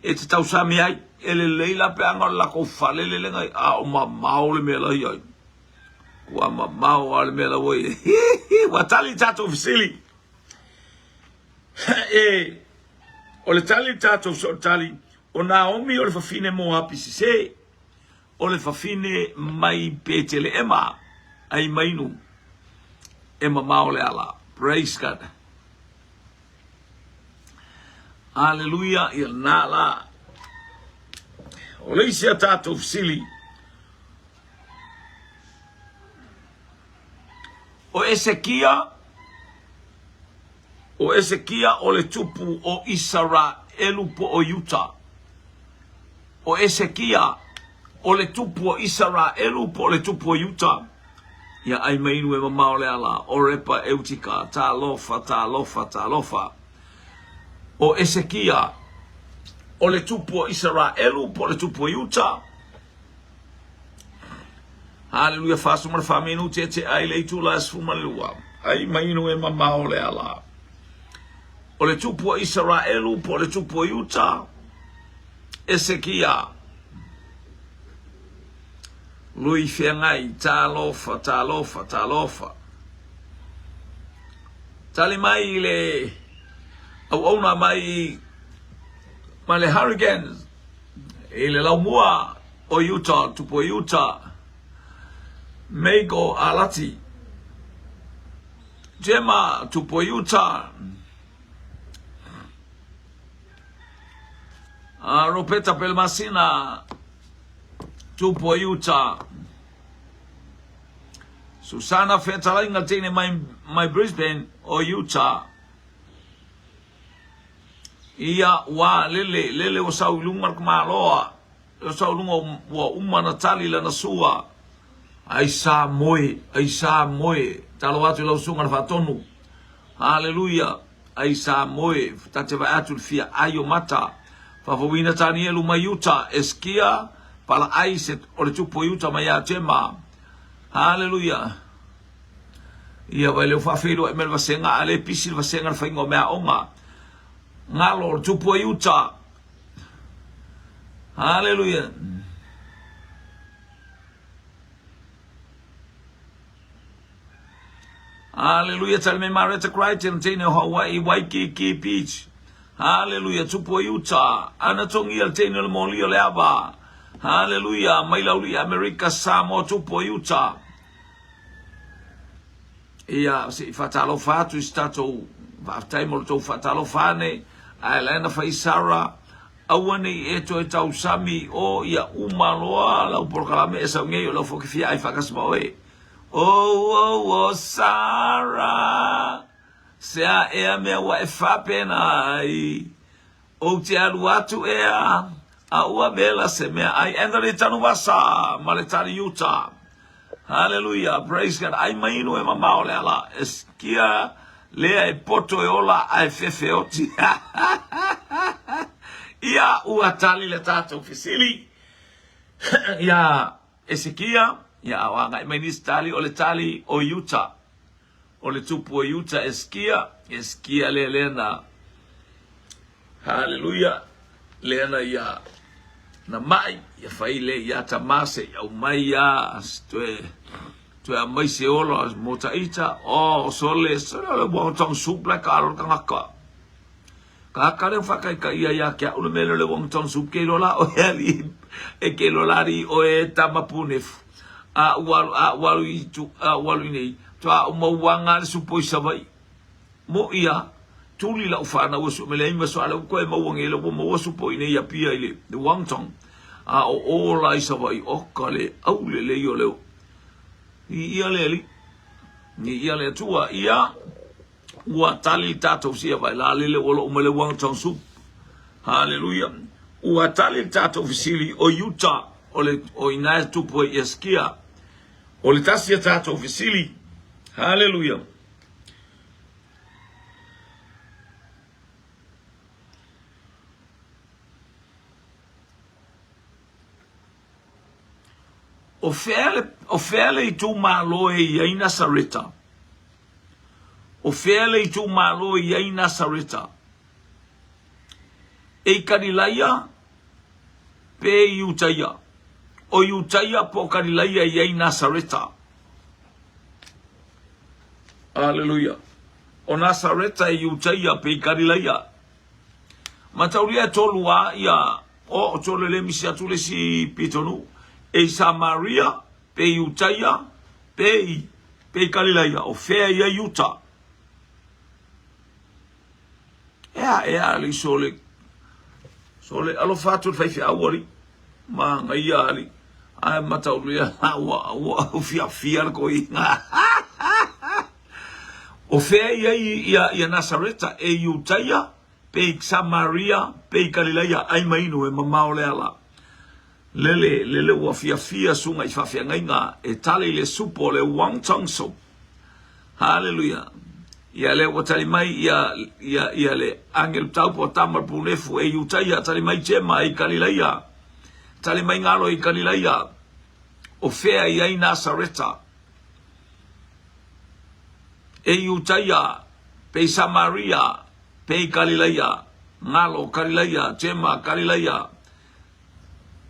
e te tau sami ai ele leila pe anga la ko fale le ngai a o mamau le mela yo wa mamau al mela wo wa tali tato fisili e o le tali tato so tali o Naomi o le fafine mo api se o le fafine mai petele ema ai mainu ema mao le ala. Praise God. Hallelujah. Il nala o le isia tato fisili o Ezekia o le tupu o Israelu po o Utah. O Ezekia o le tupu o Israelu po le tupu o Utah. Ia ai mainu e mamao le ala o repa eutika ta lofa. O Ezekia o le tupu o Israelu po le tupu o Utah. Hallelujah. Fasu mar faminu te ai le tu las fumalua. Ai mainu e mamao le ala. O le tupu o Israelu po le tupu o Utah. Ezekia lui fiangai ta lofa. Tali mai le au na mai le hurricanes ele laumua o Utah tupu o Utah. Mego alati Jema tupo Utah Ropeta Pelmasina tupo Utah. Susana Fetalainga tene my Brisbane o Utah. Ia wa lele o saulunga kumaloa o saulunga wa umanatali la nasua. Aisa moe talo atu lau sunga na fatonu. Hallelujah. Aisa moe tate va atu fia ayo mata fafawina tani elu mayuta eskia pala aiset o le tupo Utah maya tema. Hallelujah. Ia wale o fafelo e mel vasenga ale pisil vasenga faingo mea onga ngalo o tupo Utah. Hallelujah. Hallelujah. Tell me Marita Crichton tene Hawaii Waikiki Beach. Hallelujah. Tupo Utah. Anatongia tene le molio le aba. Hallelujah. Mailauli America Samoa tupo Utah. Ia si fatalo fatu stato vaftai molto fatalo fane Ailana fai Sarah awane e to e tau sami o ia umaloa la proklame e saunge o fo ki ai fakas moe o Sara sea e me wa e fa pena ai o te alu atu e a ua bela se me ai endari tanu wasa maletari Utah. Hallelujah, praise God. Ai mainu e mamao le ala eskia lea e poto e ola ai fefe oti. Ia ua tali le tatou fisili. Ia esikia, ia awanga i mainis tali o le tali o Utah. O le tupu o Utah eskia le lena. Hallelujah, lena ia na mai ia fai le ia tamase ia umai ia tu a mai se ola mota ita o sole le bo tong supla ka ro ka le fa ka ia ke o le mele le bo tong sup ke lola o eli e ke lolari o e tamapune a walu itu a walu nei to a mo wanga le supo savai mo ia tuli la ufana wo so mele ima so ala ko e mo wangelo mo wo supo nei ia pia ile the wangtong a o la isa vai o kale au le yo le ia le ni ia le tua ia ua tali tatou sia vai la le o lo mele wang tong su hallelujah ua tali tatou fisili o Utah o ina tu po eskia o le tasia tatou fisili hallelujah o fele i tu malo e ia ina sareta. O fele i tu malo e ia ina sareta. E karilaia pe Utah. O Utah po karilaia ia ina sareta. Hallelujah. O Nasareta e Utah pe karilaia. Matauria tolua ia o tolele misia tule si pitonu. E Samaria, pe Utah, pe Galileia, o fea ia Utah. Ea ali sole alo fatu fai fia awari, ma ngai ali, ai mataulia awa fia ko i. O fea ia Nasareta, e Utah, pe Samaria, pe Galileia, ai mainu e mamao le ala. Lele wa fia sunga I fafia ngainga e tali le supo le wang tong so. Hallelujah. Ia le wa tali mai ia le angel taupo tamar punefu e Utah tali mai chema I Galileia. Tali mai ngalo I Galileia. O fea ia I Nasareta. E Utah pe Samaria pe Galileia. Ngalo Galileia chema Galileia.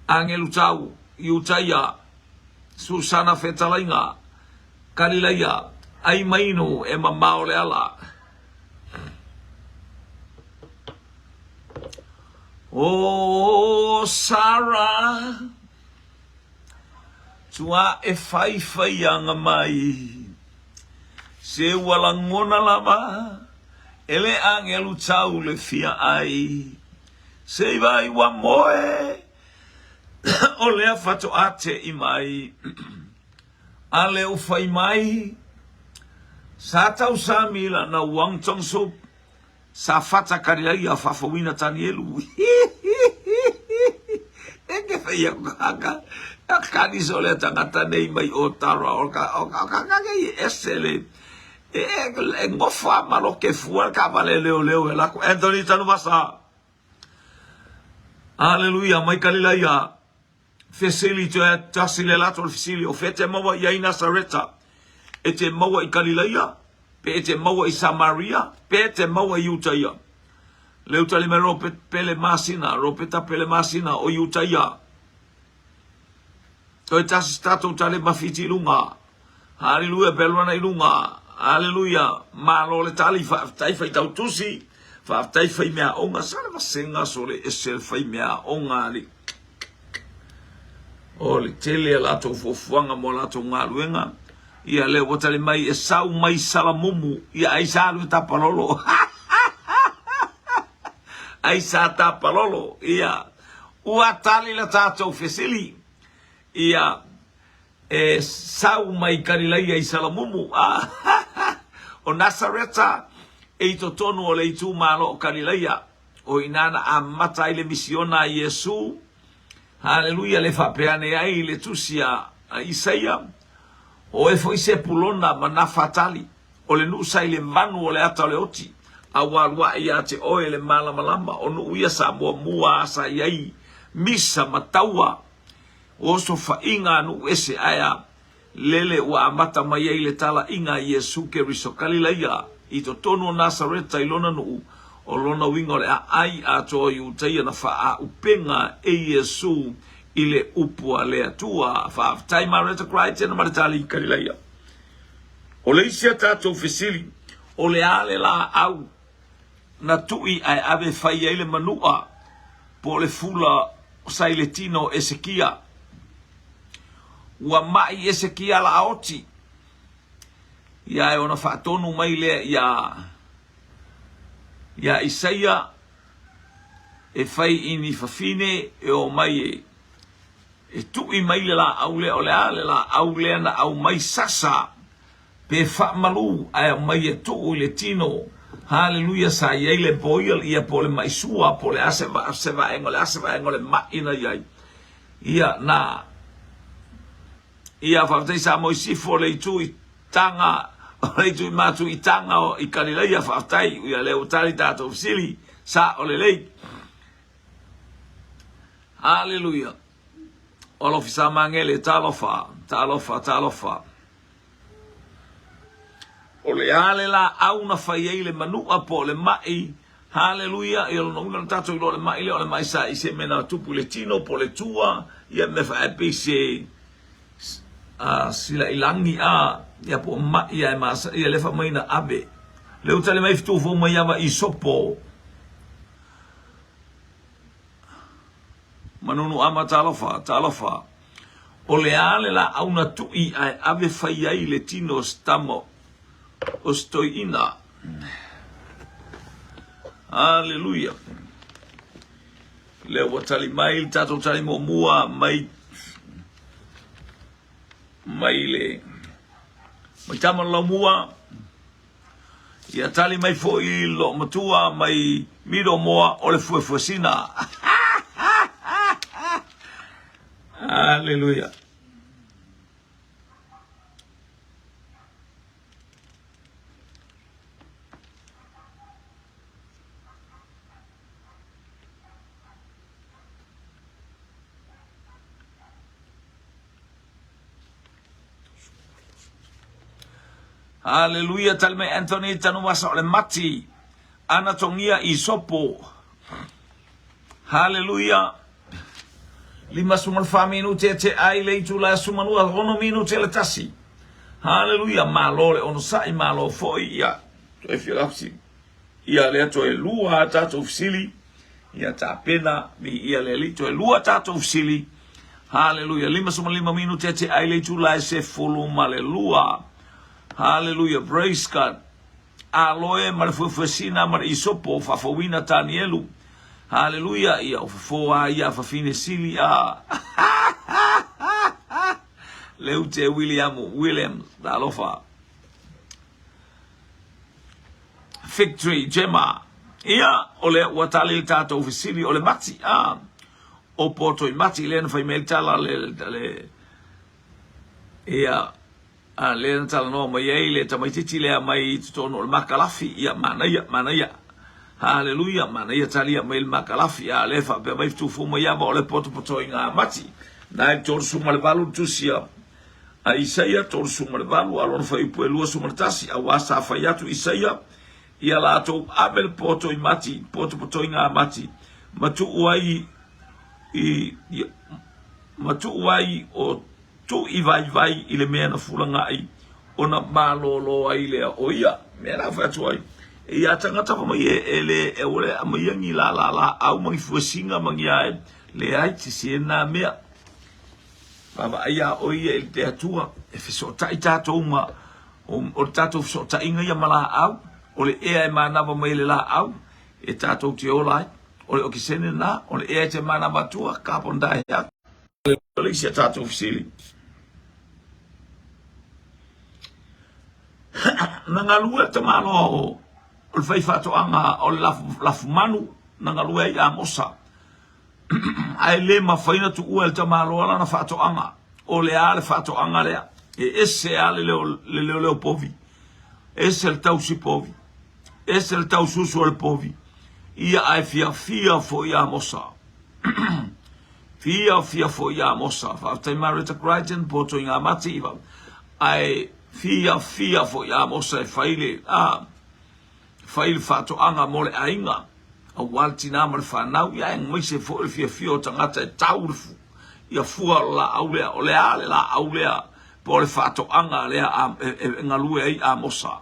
Angelu tau, Utah, Susana Fetalainga, Galileia, ai mainu e mamao le ala. O Sara, tua e fai anga mai, se walangona lava, ele angelu tau le fia ai, se vai wa moe, o lea fato ate I mai a leo fai mai sa tau sa mila na wang tong so sa fata kariai a fafawina tanielu eke fai a kaka a kani so lea tangata nei mai o tara o kaka esele e ngofa malo ke fuar ka vale leo e lako Anthony tanu masa hallelujah mai Galileia Fesili to tasile lato fesili o fete mawa I Nasareta e te mawa I Galileia pe e te mawa I Samaria pe e te mawa I Utah leu tali me rope pele masina ropeta pele masina o Utah to tas stato tale mafiti lunga hallelujah belwana I lunga hallelujah malo le tali fa tai fa tau tusi fa tai fa mea onga sala senga sole esel fa mea onga li o le tele lato fofuanga mo lato ngaluenga ia le wotale mai e sau mai salamumu ia ai salu tapalolo ai sa ta palolo ia ua tali la tātou fesili ia sau mai karilai ai salamumu o Nasareta e to tonu o le tu malo o karilaia o inana a mata ile misiona Yesu haleluya le fapeane ai le tusia a Isaia o e foi se pulona mana fatali o le nu sai le manu o le ata le oti a walwa ia te o le mala malama o nu ia sa mua sa iai misa mataua o so fa inga nu ese aya lele wa amata mai ai le tala inga Yesu ke risokali laia i to tonu o Nasareta ilona nu o lona winga o le ai a to yu teia na fa a upenga e Yesu ile upua le atua fa taima reta cry tena maritali kalilaia o le isia tatou fesili o le ale la au na tui ai ave fai ai le manua po le fula sai le tino Esekia ua mai Esekia la oti ia e ona whaatonu mai le ia Isaia e fai ini fafine e o mai e tui mai le la au le o le ale la au le na au mai sasa pe fa malu ai mai e tu le tino haleluya sa ia le boil ia po le mai sua po le aseva engole ma ina ia na ia fa te sa mo si fo le tu tanga le tu ma tu tanga o i kalilaia fa tai ia le utali tato sili sa o le lei haleluya olo fisa mangele talofa o le ale la au na fai ai le manua po le mai haleluya e lo nunga tato i le mai sa i se mena tupu le tino po le tua ia me fa epi se sila ilangi ia po mai ia e masa ia le fa mai na abe le utale mai fitu fo mai ava i sopo manunu ama talofa o le ale la au na tui ai ave fai ai le tino stamo o stoina haleluya le watali mai tato tali mo mua mai tama la mua ia tali mai fo i lo matua mai miro moa o le fuefusina haleluya haleluya talme Anthony tanu wasa ole mati ana tongia i sopo haleluya lima sumal fa minute te ai le tula sumanua rono minute le tasi haleluya malole ono sai malo foi ia e filapsi ia le to e lua tato ofsili ia ta pena mi ia le lito e lua tato ofsili haleluya lima sumal 5 minute te ai le tula se fulu male lua haleluya praise God aloe marfufesina mar isopo fafowina tanielu haleluya ia foa ia fafine silia leute William dalofa victory jema ia ole watali tato ofisili ole mati o poto i mati len fai meltala le ia le tala no mai le tamaiti le mai tono le makalafi ia manaya haleluya manaya talia mai le makalafi le fa pe mai tu fu mai ava le poto inga mati na tor sumal balu tusia a Isaia tor sumal balu alor fa ipu lua sumartasi awasa fa yatu Isaia ia la to abel poto i mati poto inga mati matu wai o tu i vai i le mea na fulanga ai o na malolo ai le o ia mea na fatu ai e ia tangata pa mai e ore a mai angi la au mangi fuasinga mangi ai le ai ti si na mea baba ia o ia il te atua e fiso tai tato ma o tato fiso ta inga ia mala au o le ea e manava mai le la au e tato te olai ole o kisene na ole e te mana matua kapon dai ya ole sia tato fisili nangalua te malo o fai fato anga o lafu manu nangalua ya mosa ai le mafaina tu uel te malo ala na fato anga o le ale fato anga le e esse ale le povi esse el tau si povi esse el tau susu el povi ia ai fia fo ia mosa fia fo ia mosa fa te marita Crichton poto inga mati iwa ai fia fo ia mosa faile faile fato anga mole ainga a walti na mar fa nau ia ngoi se fo fia o tangata e taurfu ia fua la aulea ole ale la aulea po le fato anga le ngalue ai a mosa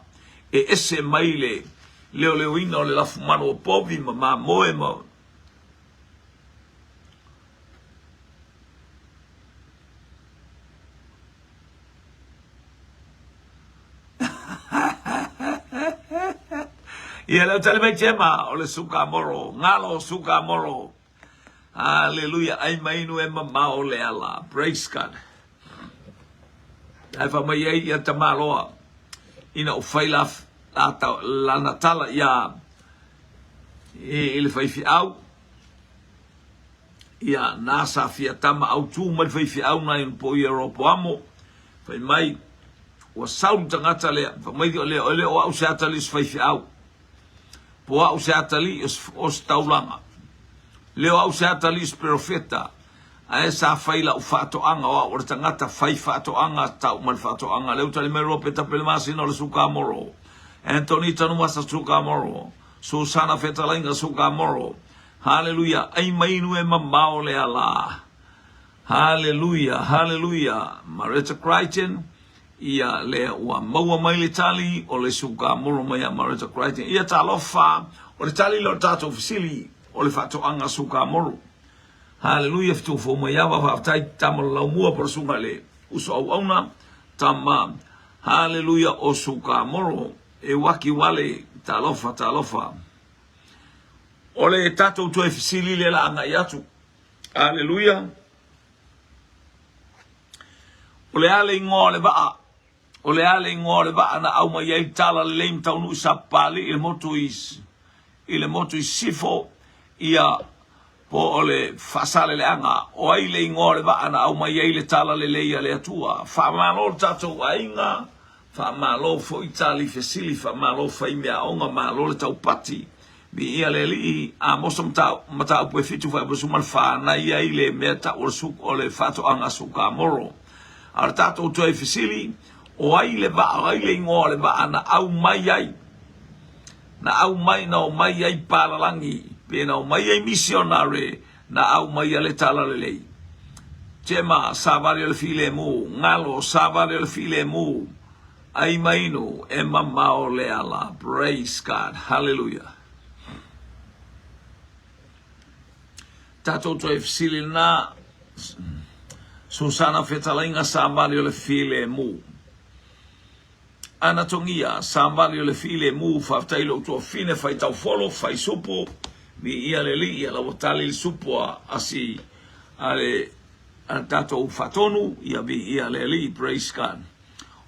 e ese maile leo ina o le lafu mano o povi ma moe mo ia leo tale mai chema o le suka moro ngalo suka moro hallelujah ai mainu e mama o le ala praise God ai fa mai ai ia tamaloa ina o failaf la natala ia ele fai fi au ia nasa fia tama au tu mal fai fi au na in po Europa amo fai mai o saul tangata le fa mai le o au satalis fai fi au po au satalis os taulanga le au satalis profeta a esa faila u fato anga o tangata fai fato anga tau mal fato anga le utali mero peta pelmasi no le suka moro Anthony tanu masa suka moro Susana fetalinga suka moro hallelujah ai mainu e mamao le ala hallelujah hallelujah Marita Crichton ia le wa maua mai le tali o le suka moro mai Marita Crichton ia talofa o le tali lo tato fisili o le fato anga suka moro hallelujah fitu fo mai ava fa tai tamal la mua por sunga le uso au una tama hallelujah o suka moro e waki wale talofa ole tato tu e fisili le la anga yatu hallelujah ole ale ngole ba ana au mai ai tala le mtaunu sapali il moto is sifo ia po ole fasale le anga o ai le ngole ba ana au mai ai le tala le ia le atua fa malo tato ainga fa malo fo itali fesili fa malo fa imea onga malo le tau pati bi ia le li a mosom tau mata po fitu fa bo sumal fa na ia ile meta o suk o le fato anga suka moro ar tato to fesili o ai le ngole ba ana au mai ai na au mai no mai ai paralangi pe na mai ai missionary na au mai ale tala le chema sabari le file mu ngalo sabari le file mu ai maino e mamao le ala praise God hallelujah tato to fisili na Susana fetalinga sabari le file mu anatongia sambali le file mu faftailo to fine fai tau folo fai supo mi ia le li ia la votali supo asi ale antato fatonu ia bi ia le li praise God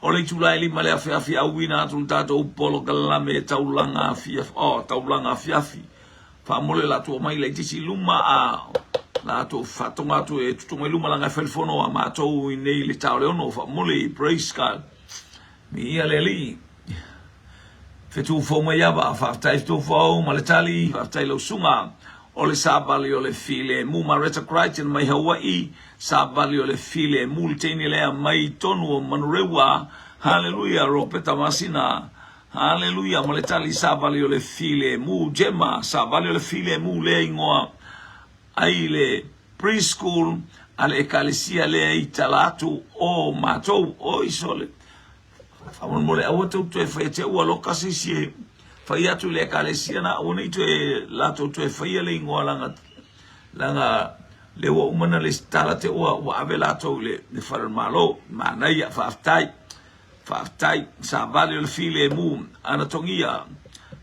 ole tulai li male afi awina atu tato polo kalame taulanga afi fa mole la to mai le tisi luma a la to fatonga to e tutu mai luma langa felfono a mato nei le tau le ono fa mole praise God mi ia le li fetu fo mai ava fa tai to fo maletali fa tai lo sunga o le sabali o le file mu Marita Crichton mai Hawaii sabali o le file multini le mai tonu o manurewa hallelujah ropeta masina hallelujah maletali sabali o le file mu Gemma sabali o le file mu le ingoa ai le preschool ale ekalesia le italatu o matou o isole famon mole awoto to e fai te ua loka sisi fai atu le kalesia na oni to e lato to e fai le ingoa langa le wa umana le stala te ua ave lato le far malo mana ia faftai sa vale le file mu anatongia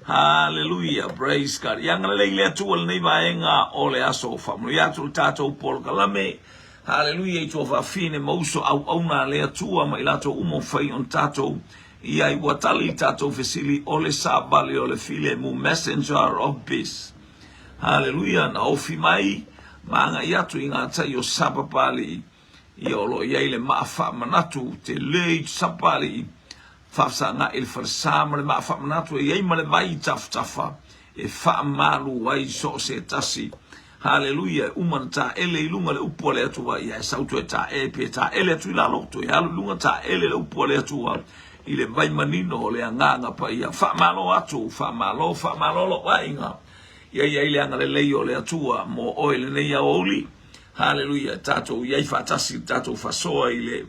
Hallelujah, praise God. Yang le tual ni vaenga ole aso famu ya tu tato pol kalame. Hallelujah, itu va fine mauso au na le tua ma ilato umo fai on tato. Ia I watali tato fesili ole sabali ole file mu messenger of peace. Hallelujah, na ofi mai manga yatu ingata yo sabapali. Ia lo ia ile maafa manatu te le sapali. Fafsa nga il farsama le maafa manatu ia ima le vai tafa. E fa malu wai so se tasi. Hallelujah, uman ta ele ilunga le upole atua ia sautu ta e pe ta ele atu la loto ia lunga ta ele le upole atua ile vai manino le anga pa ia fa malo atu fa malo lo wainga ia ile anga le leio le atua mo oile ne ia oli. Hallelujah, tato ia fa tasi tato fa so ile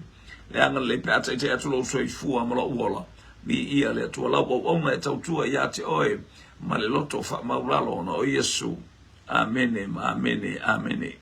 le anga le pe ata te atu lo so I fua mo lo wola bi ia le atua la o me tautua ia te oe ma le loto fa maulalo no Yesu. Amen, amen, amen.